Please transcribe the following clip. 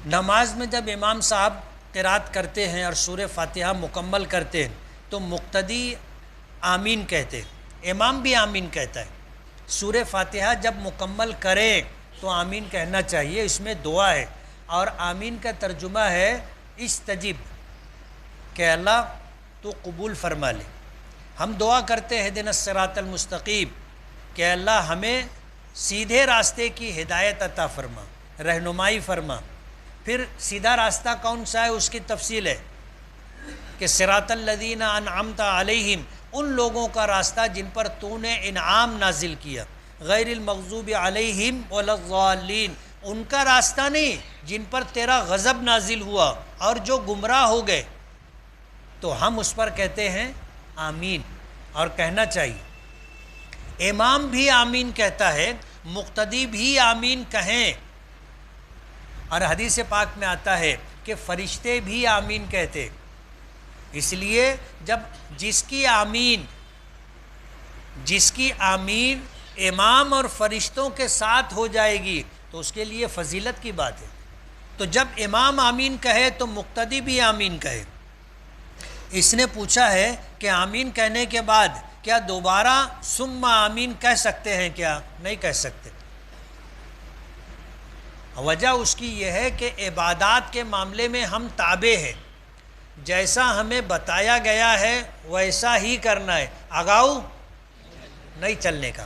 نماز میں جب امام صاحب قرات کرتے ہیں اور سورہ فاتحہ مکمل کرتے ہیں تو مقتدی آمین کہتے ہیں، امام بھی آمین کہتا ہے۔ سورہ فاتحہ جب مکمل کریں تو آمین کہنا چاہیے، اس میں دعا ہے، اور آمین کا ترجمہ ہے استجب، کہ اللہ تو قبول فرما لے۔ ہم دعا کرتے ہیں اہدنا الصراط المستقیم، کہ اللہ ہمیں سیدھے راستے کی ہدایت عطا فرما، رہنمائی فرما۔ پھر سیدھا راستہ کون سا ہے اس کی تفصیل ہے کہ صراط الذین انعمت علیہم، ان لوگوں کا راستہ جن پر تو نے انعام نازل کیا، غیر المغضوب علیہم ولا الضالین، ان کا راستہ نہیں جن پر تیرا غضب نازل ہوا اور جو گمراہ ہو گئے۔ تو ہم اس پر کہتے ہیں آمین، اور کہنا چاہیے۔ امام بھی آمین کہتا ہے، مقتدی بھی آمین کہیں، اور حدیث پاک میں آتا ہے کہ فرشتے بھی آمین کہتے۔ اس لیے جب جس کی آمین امام اور فرشتوں کے ساتھ ہو جائے گی تو اس کے لیے فضیلت کی بات ہے۔ تو جب امام آمین کہے تو مقتدی بھی آمین کہے۔ اس نے پوچھا ہے کہ آمین کہنے کے بعد کیا دوبارہ ثم آمین کہہ سکتے ہیں؟ کیا نہیں کہہ سکتے؟ وجہ اس کی یہ ہے کہ عبادات کے معاملے میں ہم تابع ہیں، جیسا ہمیں بتایا گیا ہے ویسا ہی کرنا ہے، آگاؤ نہیں چلنے کا۔